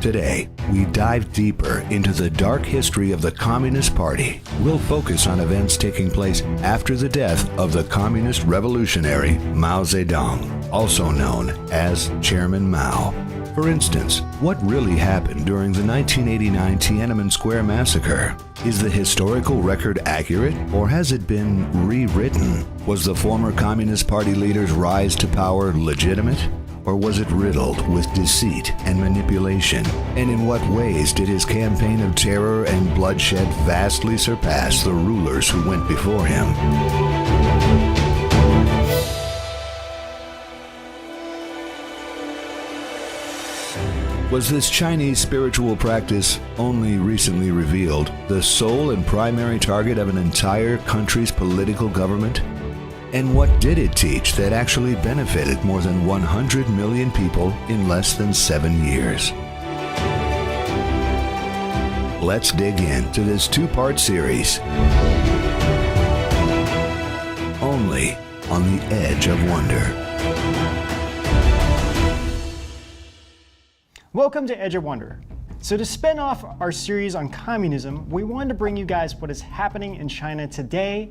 Today, we dive deeper into the dark history of the Communist Party. We'll focus on events taking place after the death of the communist revolutionary Mao Zedong, also known as Chairman Mao. For instance, what really happened during the 1989 Tiananmen Square massacre? Is the historical record accurate, or has it been rewritten? Was the former Communist Party leader's rise to power legitimate? Or was it riddled with deceit and manipulation? And in what ways did his campaign of terror and bloodshed vastly surpass the rulers who went before him? Was this Chinese spiritual practice, only recently revealed, the sole and primary target of an entire country's political government? And what did it teach that actually benefited more than 100 million people in less than 7 years? Let's dig into this two-part series. Only on the Edge of Wonder. Welcome to Edge of Wonder. So to spin off our series on communism, we wanted to bring you guys what is happening in China today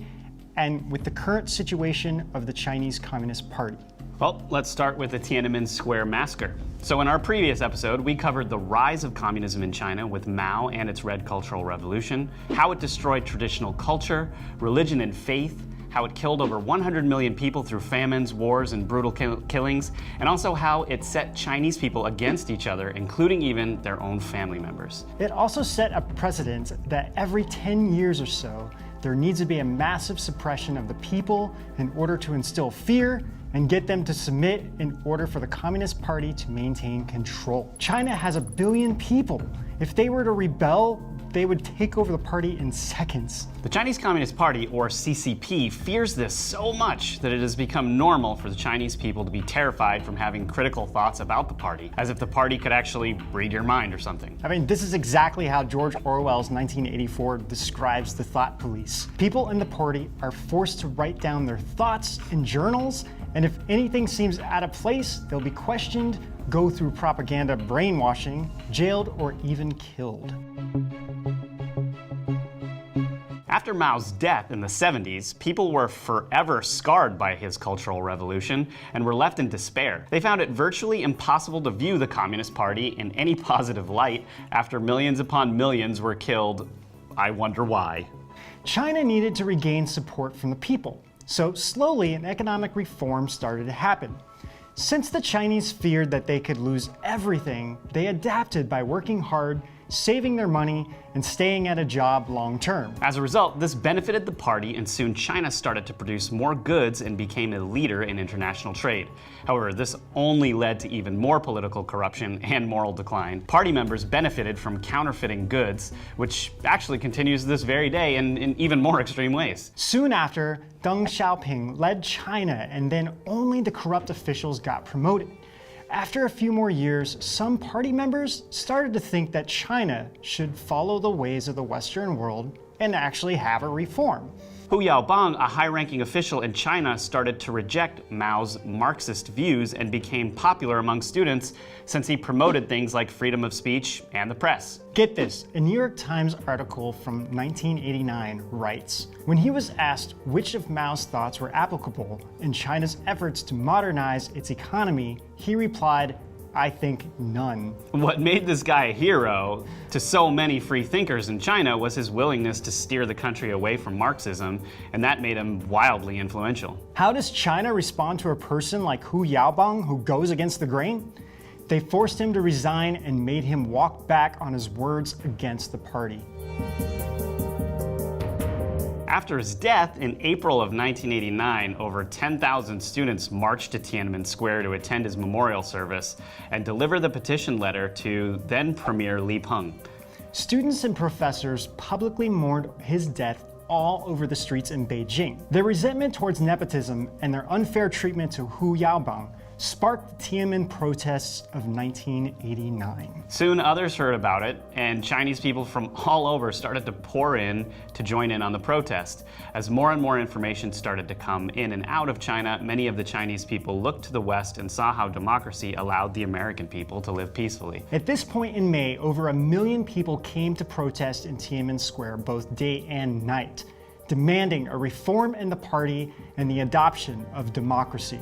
and with the current situation of the Chinese Communist Party. Well, let's start with the Tiananmen Square massacre. So in our previous episode, we covered the rise of communism in China with Mao and its Red Cultural Revolution, how it destroyed traditional culture, religion and faith, how it killed over 100 million people through famines, wars, and brutal killings, and also how it set Chinese people against each other, including even their own family members. It also set a precedent that every 10 years or so, there needs to be a massive suppression of the people in order to instill fear and get them to submit in order for the Communist Party to maintain control. China has 1 billion people. If they were to rebel, they would take over the party in seconds. The Chinese Communist Party, or CCP, fears this so much that it has become normal for the Chinese people to be terrified from having critical thoughts about the party, as if the party could actually read your mind or something. I mean, this is exactly how George Orwell's 1984 describes the thought police. People in the party are forced to write down their thoughts in journals, and if anything seems out of place, they'll be questioned, go through propaganda brainwashing, jailed, or even killed. After Mao's death in the 70s, people were forever scarred by his Cultural Revolution and were left in despair. They found it virtually impossible to view the Communist Party in any positive light after millions upon millions were killed. I wonder why. China needed to regain support from the people, so slowly an economic reform started to happen. Since the Chinese feared that they could lose everything, they adapted by working hard, saving their money, and staying at a job long term. As a result, this benefited the party, and soon China started to produce more goods and became a leader in international trade. However, this only led to even more political corruption and moral decline. Party members benefited from counterfeiting goods, which actually continues this very day in even more extreme ways. Soon after, Deng Xiaoping led China, and then only the corrupt officials got promoted. After a few more years, some party members started to think that China should follow the ways of the Western world and actually have a reform. Hu Yaobang, a high-ranking official in China, started to reject Mao's Marxist views and became popular among students since he promoted things like freedom of speech and the press. Get this, a New York Times article from 1989 writes, when he was asked which of Mao's thoughts were applicable in China's efforts to modernize its economy, he replied, I think none. What made this guy a hero to so many free thinkers in China was his willingness to steer the country away from Marxism, and that made him wildly influential. How does China respond to a person like Hu Yaobang who goes against the grain? They forced him to resign and made him walk back on his words against the party. After his death in April of 1989, over 10,000 students marched to Tiananmen Square to attend his memorial service and deliver the petition letter to then Premier Li Peng. Students and professors publicly mourned his death all over the streets in Beijing. Their resentment towards nepotism and their unfair treatment to Hu Yaobang sparked the Tiananmen protests of 1989. Soon others heard about it, and Chinese people from all over started to pour in to join in on the protest. As more and more information started to come in and out of China, many of the Chinese people looked to the West and saw how democracy allowed the American people to live peacefully. At this point in May, over 1 million people came to protest in Tiananmen Square both day and night, demanding a reform in the party and the adoption of democracy.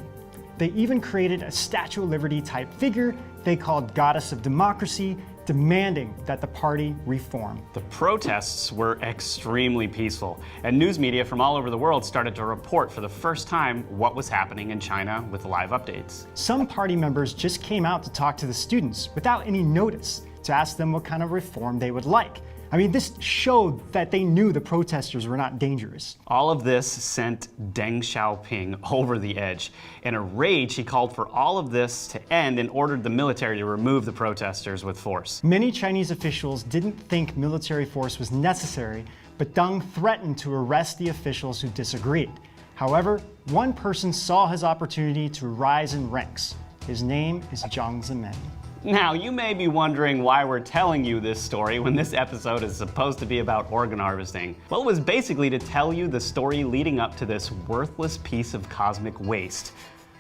They even created a Statue of Liberty type figure they called Goddess of Democracy, demanding that the party reform. The protests were extremely peaceful, and news media from all over the world started to report for the first time what was happening in China with live updates. Some party members just came out to talk to the students without any notice, to ask them what kind of reform they would like. I mean, this showed that they knew the protesters were not dangerous. All of this sent Deng Xiaoping over the edge. In a rage, he called for all of this to end and ordered the military to remove the protesters with force. Many Chinese officials didn't think military force was necessary, but Deng threatened to arrest the officials who disagreed. However, one person saw his opportunity to rise in ranks. His name is Jiang Zemin. Now, you may be wondering why we're telling you this story when this episode is supposed to be about organ harvesting. Well, it was basically to tell you the story leading up to this worthless piece of cosmic waste.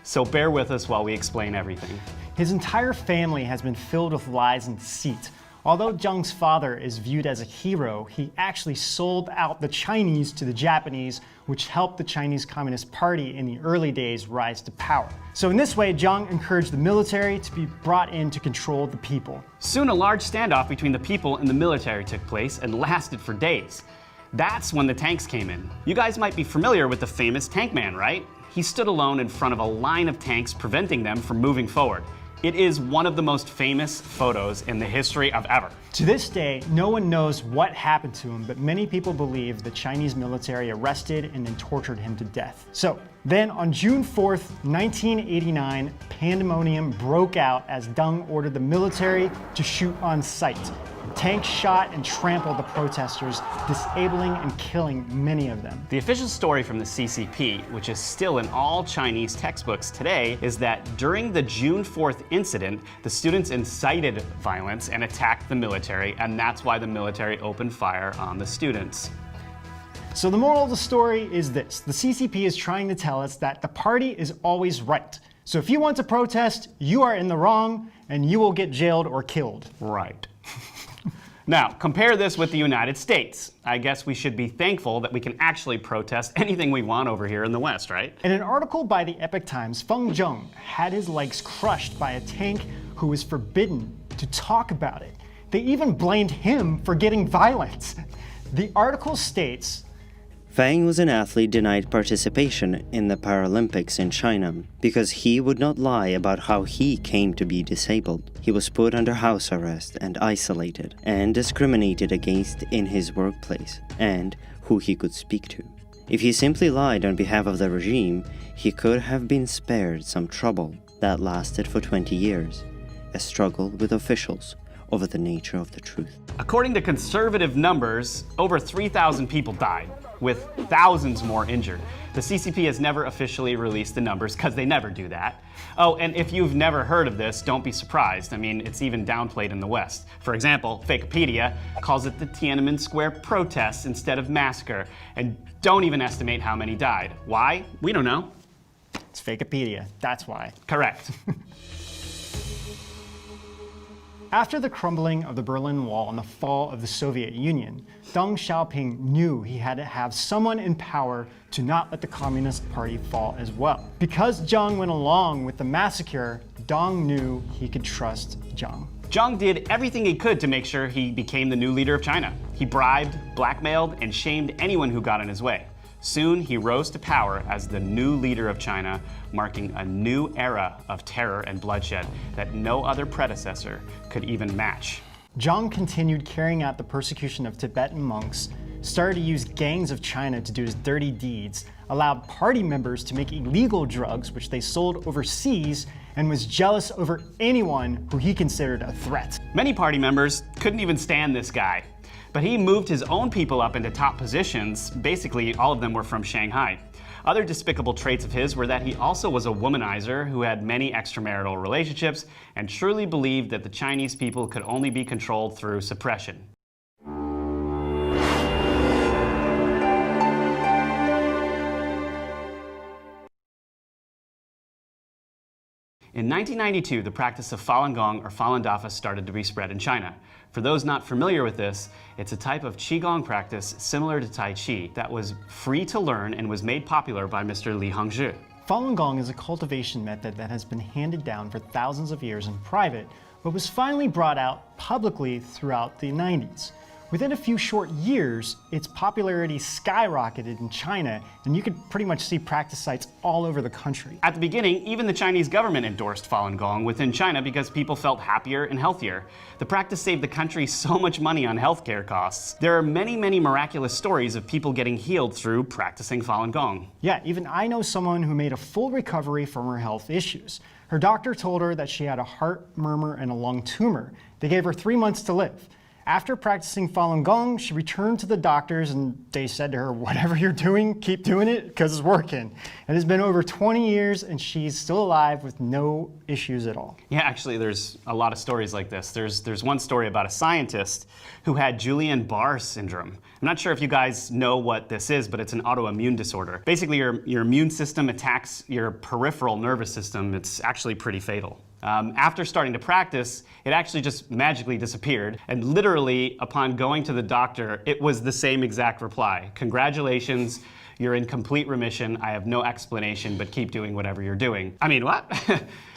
So bear with us while we explain everything. His entire family has been filled with lies and deceit. Although Jiang's father is viewed as a hero, he actually sold out the Chinese to the Japanese, which helped the Chinese Communist Party in the early days rise to power. So in this way, Jiang encouraged the military to be brought in to control the people. Soon a large standoff between the people and the military took place and lasted for days. That's when the tanks came in. You guys might be familiar with the famous tank man, right? He stood alone in front of a line of tanks, preventing them from moving forward. It is one of the most famous photos in the history of ever. To this day, no one knows what happened to him, but many people believe the Chinese military arrested and then tortured him to death. So then on June 4th, 1989, pandemonium broke out as Deng ordered the military to shoot on sight. Tanks shot and trampled the protesters, disabling and killing many of them. The official story from the CCP, which is still in all Chinese textbooks today, is that during the June 4th incident, the students incited violence and attacked the military, and that's why the military opened fire on the students. So the moral of the story is this: the CCP is trying to tell us that the party is always right. So if you want to protest, you are in the wrong, and you will get jailed or killed. Right. Now, compare this with the United States. I guess we should be thankful that we can actually protest anything we want over here in the West, right? In an article by the Epoch Times, Feng Zheng had his legs crushed by a tank who was forbidden to talk about it. They even blamed him for getting violent. The article states, Fang was an athlete denied participation in the Paralympics in China because he would not lie about how he came to be disabled. He was put under house arrest and isolated and discriminated against in his workplace and who he could speak to. If he simply lied on behalf of the regime, he could have been spared some trouble that lasted for 20 years, a struggle with officials over the nature of the truth. According to conservative numbers, over 3,000 people died, with thousands more injured. The CCP has never officially released the numbers because they never do that. Oh, and if you've never heard of this, don't be surprised. I mean, it's even downplayed in the West. For example, Wikipedia calls it the Tiananmen Square protests instead of massacre, and don't even estimate how many died. Why? We don't know. it's Wikipedia, that's why. Correct. After the crumbling of the Berlin Wall and the fall of the Soviet Union, Deng Xiaoping knew he had to have someone in power to not let the Communist Party fall as well. Because Jiang went along with the massacre, Deng knew he could trust Jiang. Jiang did everything he could to make sure he became the new leader of China. He bribed, blackmailed, and shamed anyone who got in his way. Soon, he rose to power as the new leader of China, marking a new era of terror and bloodshed that no other predecessor could even match. Jiang continued carrying out the persecution of Tibetan monks, started to use gangs of China to do his dirty deeds, allowed party members to make illegal drugs which they sold overseas, and was jealous over anyone who he considered a threat. Many party members couldn't even stand this guy. But he moved his own people up into top positions. Basically, all of them were from Shanghai. Other despicable traits of his were that he also was a womanizer who had many extramarital relationships and truly believed that the Chinese people could only be controlled through suppression. In 1992, the practice of Falun Gong or Falun Dafa started to be spread in China. For those not familiar with this, it's a type of Qigong practice similar to Tai Chi that was free to learn and was made popular by Mr. Li Hongzhi. Falun Gong is a cultivation method that has been handed down for thousands of years in private, but was finally brought out publicly throughout the 90s. Within a few short years, its popularity skyrocketed in China, and you could pretty much see practice sites all over the country. At the beginning, even the Chinese government endorsed Falun Gong within China because people felt happier and healthier. The practice saved the country so much money on healthcare costs. There are many, many miraculous stories of people getting healed through practicing Falun Gong. Yeah, even I know someone who made a full recovery from her health issues. Her doctor told her that she had a heart murmur and a lung tumor. They gave her 3 months to live. After practicing Falun Gong, she returned to the doctors and they said to her, whatever you're doing, keep doing it because it's working. It has been over 20 years and she's still alive with no issues at all. Yeah, actually there's a lot of stories like this. There's one story about a scientist who had Guillain-Barré syndrome. I'm not sure if you guys know what this is, but it's an autoimmune disorder. Basically your immune system attacks your peripheral nervous system. It's actually pretty fatal. After starting to practice, it actually just magically disappeared. And literally, upon going to the doctor, it was the same exact reply. Congratulations, you're in complete remission. I have no explanation, but keep doing whatever you're doing. I mean, what?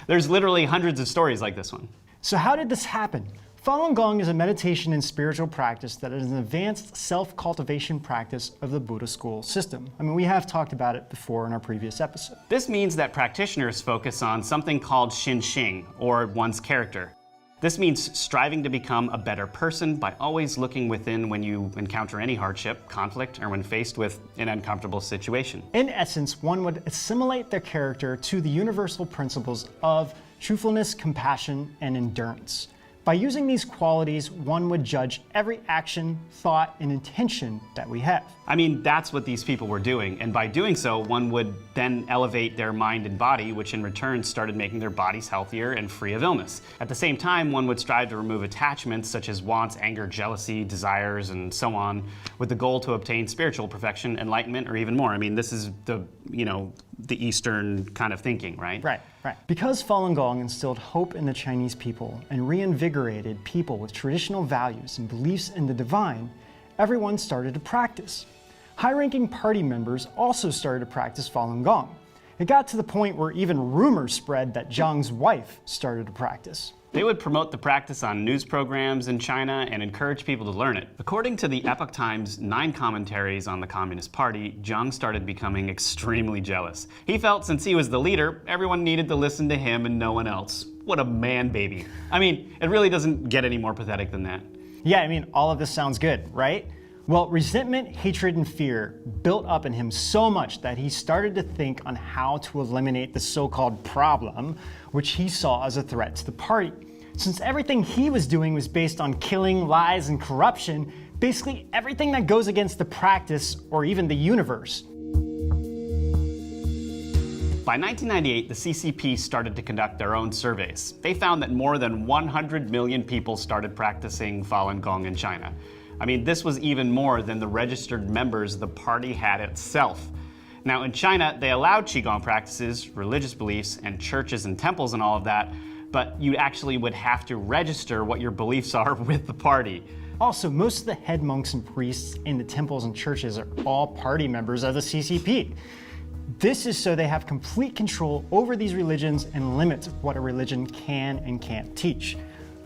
There's literally hundreds of stories like this one. So how did this happen? Falun Gong is a meditation and spiritual practice that is an advanced self-cultivation practice of the Buddha school system. I mean, we have talked about it before in our previous episode. This means that practitioners focus on something called Xinxing, or one's character. This means striving to become a better person by always looking within when you encounter any hardship, conflict, or when faced with an uncomfortable situation. In essence, one would assimilate their character to the universal principles of truthfulness, compassion, and endurance. By using these qualities, one would judge every action, thought, and intention that we have. I mean, that's what these people were doing, and by doing so, one would then elevate their mind and body, which in return started making their bodies healthier and free of illness. At the same time, one would strive to remove attachments such as wants, anger, jealousy, desires, and so on, with the goal to obtain spiritual perfection, enlightenment, or even more. I mean, this is the Eastern kind of thinking, right? Right. Because Falun Gong instilled hope in the Chinese people and reinvigorated people with traditional values and beliefs in the divine, everyone started to practice. High-ranking party members also started to practice Falun Gong. It got to the point where even rumors spread that Zhang's wife started to practice. They would promote the practice on news programs in China and encourage people to learn it. According to the Epoch Times' 9 commentaries on the Communist Party, Zhang started becoming extremely jealous. He felt since he was the leader, everyone needed to listen to him and no one else. What a man baby. I mean, it really doesn't get any more pathetic than that. Yeah, I mean, all of this sounds good, right? Well, resentment, hatred, and fear built up in him so much that he started to think on how to eliminate the so-called problem, which he saw as a threat to the party. Since everything he was doing was based on killing, lies, and corruption, basically everything that goes against the practice or even the universe. By 1998, the CCP started to conduct their own surveys. They found that more than 100 million people started practicing Falun Gong in China. I mean, this was even more than the registered members the party had itself. Now, in China, they allowed Qigong practices, religious beliefs, and churches and temples and all of that, but you actually would have to register what your beliefs are with the party. Also, most of the head monks and priests in the temples and churches are all party members of the CCP. This is so they have complete control over these religions and limits what a religion can and can't teach.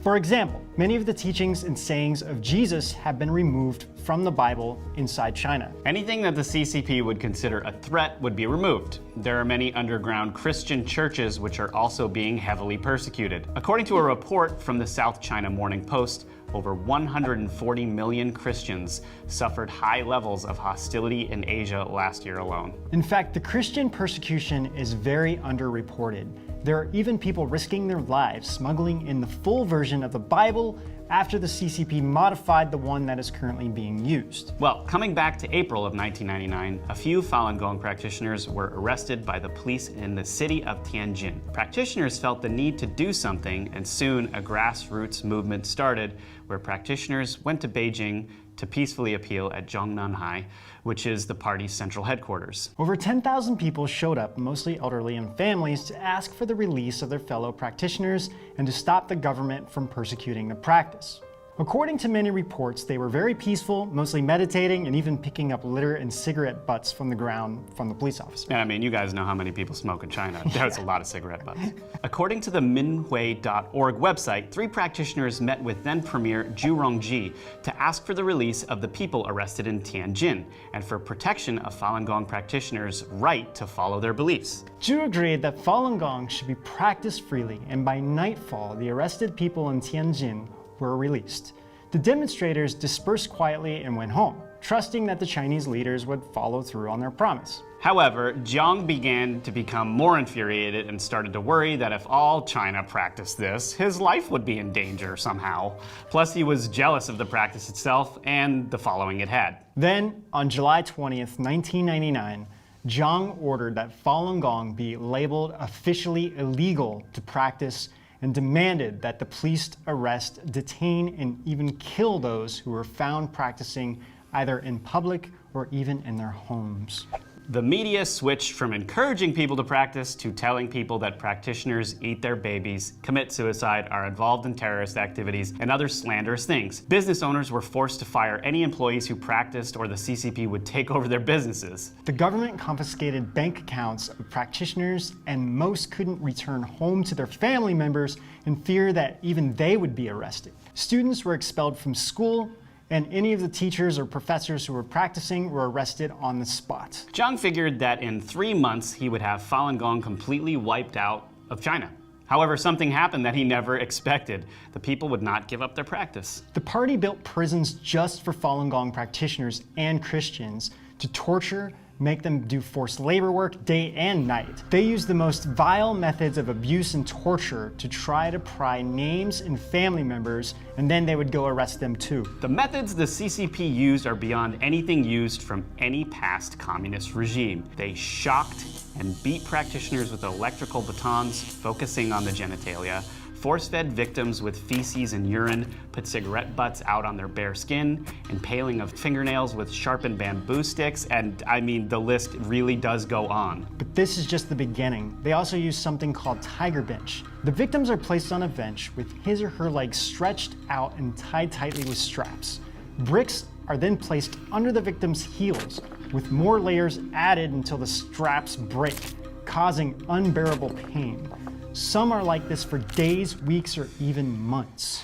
For example, many of the teachings and sayings of Jesus have been removed from the Bible inside China. Anything that the CCP would consider a threat would be removed. There are many underground Christian churches which are also being heavily persecuted. According to a report from the South China Morning Post, over 140 million Christians suffered high levels of hostility in Asia last year alone. In fact, the Christian persecution is very underreported. There are even people risking their lives smuggling in the full version of the Bible after the CCP modified the one that is currently being used. Well, coming back to April of 1999, a few Falun Gong practitioners were arrested by the police in the city of Tianjin. Practitioners felt the need to do something, and soon a grassroots movement started where practitioners went to Beijing to peacefully appeal at Zhongnanhai, which is the party's central headquarters. Over 10,000 people showed up, mostly elderly and families, to ask for the release of their fellow practitioners and to stop the government from persecuting the practice. According to many reports, they were very peaceful, mostly meditating and even picking up litter and cigarette butts from the ground from the police officer. And I mean, you guys know how many people smoke in China. There's a lot of cigarette butts. According to the Minhui.org website, 3 practitioners met with then Premier Zhu Rongji to ask for the release of the people arrested in Tianjin and for protection of Falun Gong practitioners' right to follow their beliefs. Zhu agreed that Falun Gong should be practiced freely, and by nightfall, the arrested people in Tianjin were released. The demonstrators dispersed quietly and went home, trusting that the Chinese leaders would follow through on their promise. However, Jiang began to become more infuriated and started to worry that if all China practiced this, his life would be in danger somehow. Plus, he was jealous of the practice itself and the following it had. Then, on July 20th, 1999, Jiang ordered that Falun Gong be labeled officially illegal to practice and demanded that the police arrest, detain, and even kill those who were found practicing either in public or even in their homes. The media switched from encouraging people to practice to telling people that practitioners eat their babies, commit suicide, are involved in terrorist activities, and other slanderous things. Business owners were forced to fire any employees who practiced, or the CCP would take over their businesses. The government confiscated bank accounts of practitioners, and most couldn't return home to their family members in fear that even they would be arrested. Students were expelled from school, and any of the teachers or professors who were practicing were arrested on the spot. Jiang figured that in 3 months he would have Falun Gong completely wiped out of China. However, something happened that he never expected. The people would not give up their practice. The party built prisons just for Falun Gong practitioners and Christians to torture, make them do forced labor work day and night. They used the most vile methods of abuse and torture to try to pry names and family members, and then they would go arrest them too. The methods the CCP used are beyond anything used from any past communist regime. They shocked and beat practitioners with electrical batons, focusing on the genitalia, force-fed victims with feces and urine, put cigarette butts out on their bare skin, impaling of fingernails with sharpened bamboo sticks, and I mean, the list really does go on. But this is just the beginning. They also use something called tiger bench. The victims are placed on a bench with his or her legs stretched out and tied tightly with straps. Bricks are then placed under the victim's heels, with more layers added until the straps break, causing unbearable pain. Some are like this for days, weeks, or even months.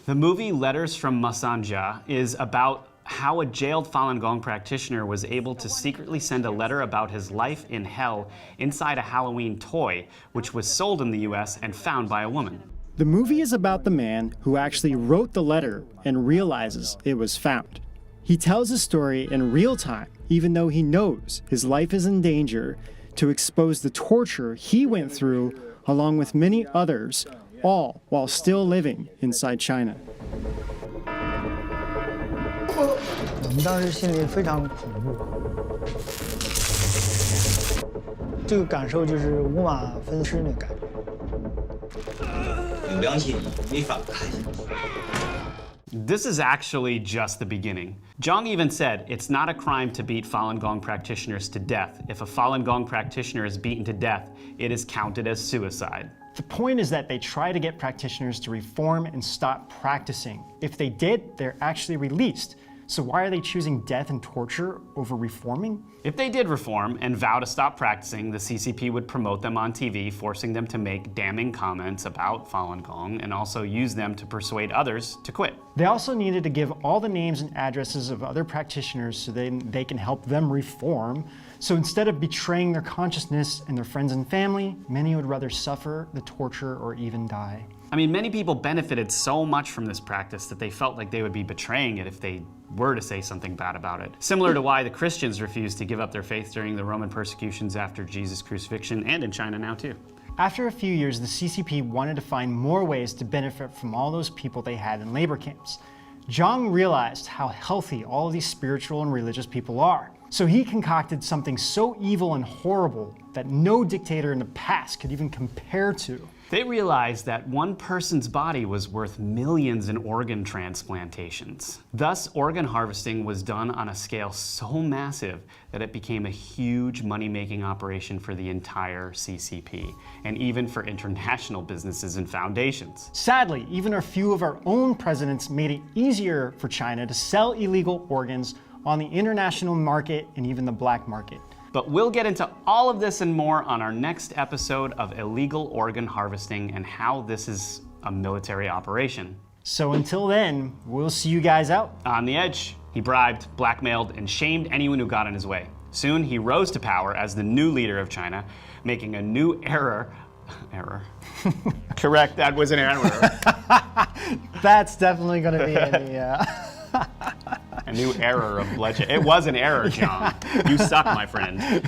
The movie Letters from Masanja is about how a jailed Falun Gong practitioner was able to secretly send a letter about his life in hell inside a Halloween toy, which was sold in the US and found by a woman. The movie is about the man who actually wrote the letter and realizes it was found. He tells his story in real time, even though he knows his life is in danger, to expose the torture he went through along with many others, all while still living inside China. 我们当时心里非常恐怖，这个感受就是五马分尸那感觉。有良心，没法看。 This is actually just the beginning. Jiang even said it's not a crime to beat Falun Gong practitioners to death. If a Falun Gong practitioner is beaten to death, it is counted as suicide. The point is that they try to get practitioners to reform and stop practicing. If they did, they're actually released. So why are they choosing death and torture over reforming? If they did reform and vow to stop practicing, the CCP would promote them on TV, forcing them to make damning comments about Falun Gong and also use them to persuade others to quit. They also needed to give all the names and addresses of other practitioners so they can help them reform. So instead of betraying their consciousness and their friends and family, many would rather suffer the torture or even die. I mean, many people benefited so much from this practice that they felt like they would be betraying it if they were to say something bad about it. Similar to why the Christians refused to give up their faith during the Roman persecutions after Jesus' crucifixion, and in China now too. After a few years, the CCP wanted to find more ways to benefit from all those people they had in labor camps. Zhang realized how healthy all of these spiritual and religious people are. So he concocted something so evil and horrible that no dictator in the past could even compare to. They realized that one person's body was worth millions in organ transplantations. Thus, organ harvesting was done on a scale so massive that it became a huge money-making operation for the entire CCP, and even for international businesses and foundations. Sadly, even a few of our own presidents made it easier for China to sell illegal organs on the international market and even the black market. But we'll get into all of this and more on our next episode of illegal organ harvesting and how this is a military operation. So until then, we'll see you guys out. On the edge, he bribed, blackmailed, and shamed anyone who got in his way. Soon, he rose to power as the new leader of China, making a new error. Correct, that was an error. That's definitely going to be in the... A new error of bloodshed. It was an error, John. You suck, my friend.